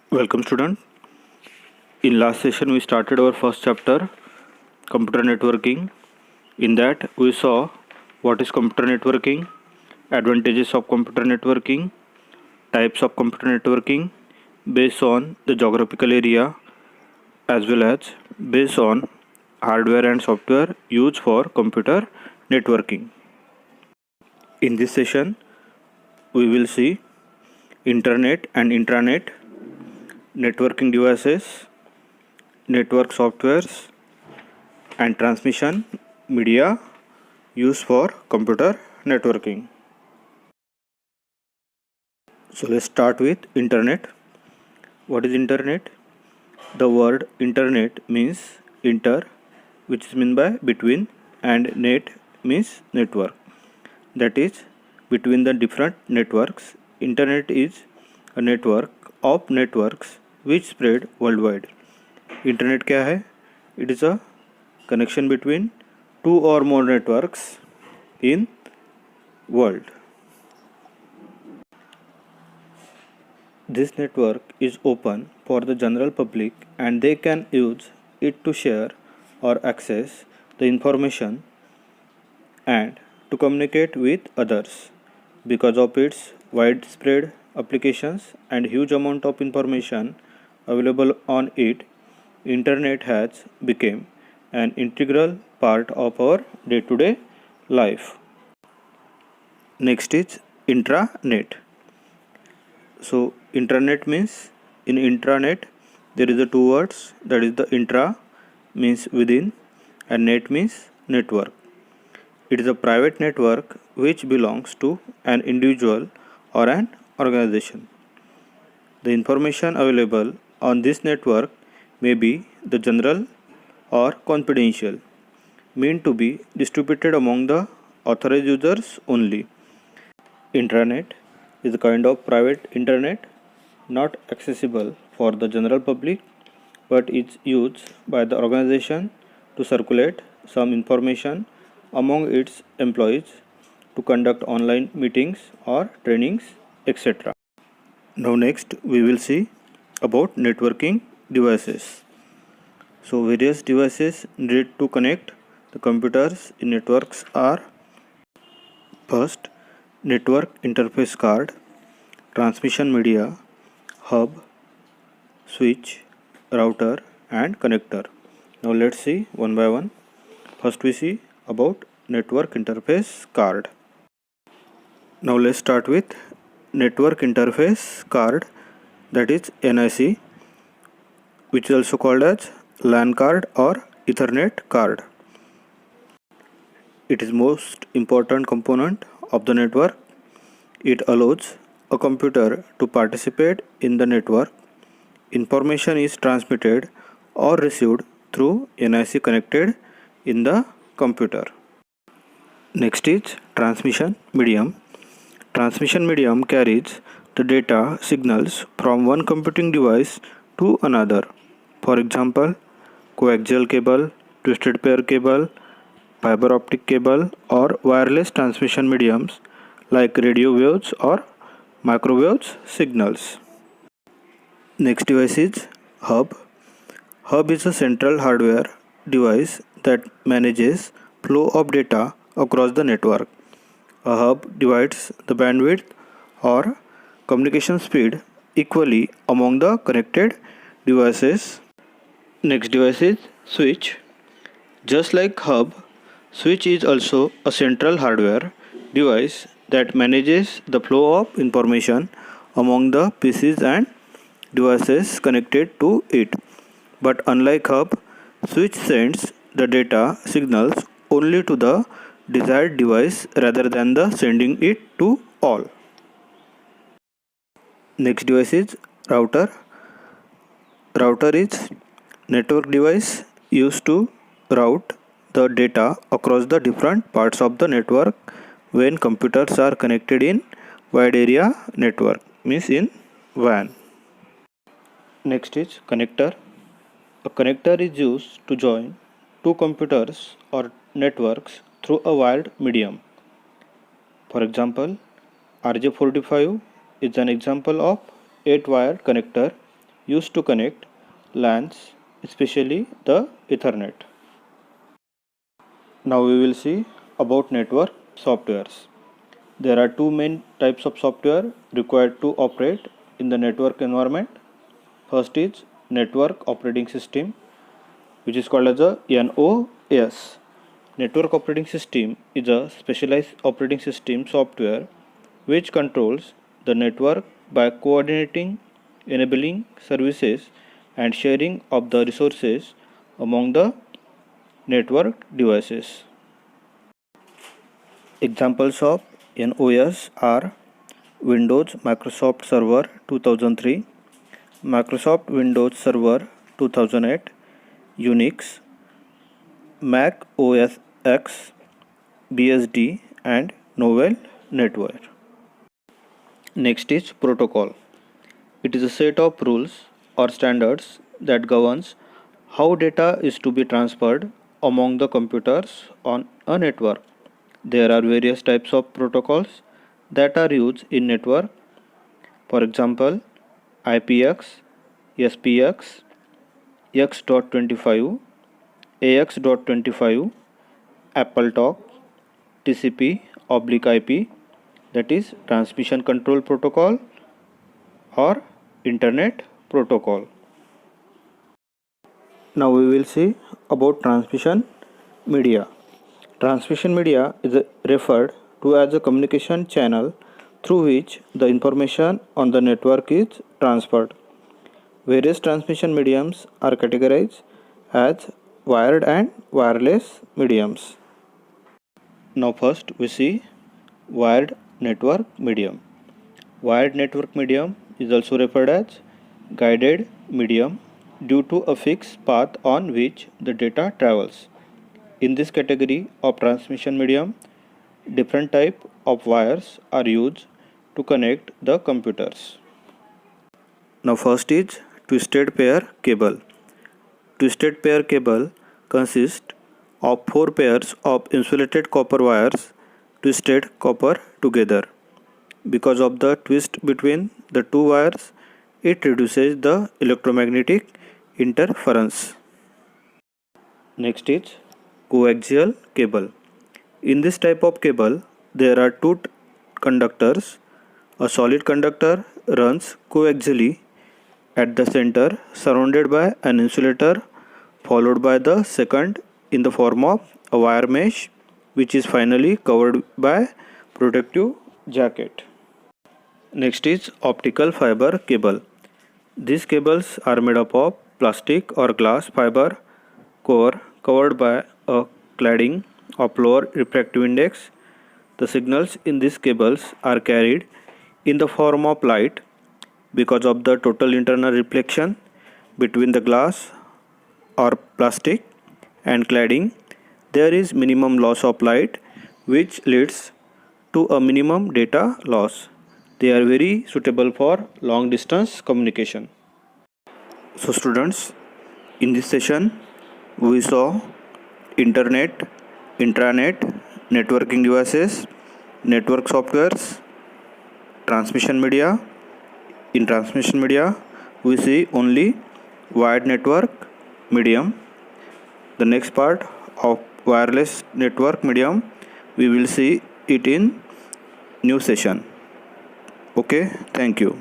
Welcome student. In last session we started our first chapter, computer networking. In that we saw what is computer networking, advantages of computer networking, types of computer networking based on the geographical area as well as based on hardware and software used for computer networking. In this session we will see internet and intranet, networking devices, network softwares and transmission media used for computer networking. So let's start with internet. What is internet? The word internet means inter, which is meant by between, and net means network. That is between the different networks. Internet is a network of networks which spread worldwide. Internet क्या है? It is a connection between two or more networks in world. This network is open for the general public and they can use it to share or access the information and to communicate with others. Because of its widespread applications and huge amount of information available on it, internet has become an integral part of our day-to-day life. Next is intranet. So intranet means in intranet there is the two words, that is the intra means within and net means network. It is a private network which belongs to an individual or an organization. The information available on this network may be the general or confidential, meant to be distributed among the authorized users only. Intranet is a kind of private internet not accessible for the general public but is used by the organization to circulate some information among its employees, to conduct online meetings or trainings, etc. Now next we will see about networking devices. So various devices needed to connect the computers in networks are: first, network interface card, transmission media, hub, switch, router and connector. Now let's see one by one. First we see about network interface card. Now let's start with network interface card, that is NIC, which is also called as LAN card or Ethernet card. It is most important component of the network. It allows a computer to participate in the network. Information is transmitted or received through NIC connected in the computer. Next is transmission medium. Transmission medium carries the data signals from one computing device to another. For example, coaxial cable, twisted pair cable, fiber optic cable or wireless transmission mediums like radio waves or microwave signals. Next device is hub. Hub is a central hardware device that manages flow of data across the network. A hub divides the bandwidth or communication speed equally among the connected devices. Next device is switch. Just like hub, switch is also a central hardware device that manages the flow of information among the PCs and devices connected to it. But unlike hub, switch sends the data signals only to the desired device rather than the sending it to all. Next device is router. Router is network device used to route the data across the different parts of the network when computers are connected in wide area network, means in WAN. Next is connector. A connector is used to join two computers or networks through a wired medium. For example, RJ45 is an example of 8-wire connector used to connect LANs, especially the Ethernet. Now we will see about network softwares. There are two main types of software required to operate in the network environment. First is network operating system, which is called as a NOS. Network operating system is a specialized operating system software which controls the network by coordinating, enabling services and sharing of the resources among the network devices. Examples of NOS are Windows Microsoft Server 2003, Microsoft Windows Server 2008, Unix, Mac OS X, BSD and Novell NetWare. Next is protocol. It is a set of rules or standards that governs how data is to be transferred among the computers on a network. There are various types of protocols that are used in network. For example, IPX, SPX, X.25, AX.25, AppleTalk, TCP/IP, that is Transmission Control Protocol or Internet Protocol. Now we will see about transmission media. Transmission media is referred to as a communication channel through which the information on the network is transferred. Various transmission mediums are categorized as wired and wireless mediums. Now first we see wired network medium. Wired network medium is also referred as guided medium due to a fixed path on which the data travels. In this category of transmission medium, different type of wires are used to connect the computers. Now first is twisted pair cable. Twisted pair cable consists of 4 pairs of insulated copper wires twisted copper together. Because of the twist between the two wires, it reduces the electromagnetic interference. Next is coaxial cable. In this type of cable, there are two conductors. A solid conductor runs coaxially at the center, surrounded by an insulator, followed by the second in the form of a wire mesh, which is finally covered by protective jacket. Next is optical fiber cable. These cables are made up of plastic or glass fiber core covered by a cladding of lower refractive index. The signals in these cables are carried in the form of light. Because of the total internal reflection between the glass or plastic and cladding, there is minimum loss of light, which leads to a minimum data loss. They are very suitable for long distance communication. So students, in this session we saw internet, intranet, networking devices, network softwares, transmission media. In transmission media, we see only wired network medium. The next part of wireless network medium, we will see it in new session. Okay, thank you.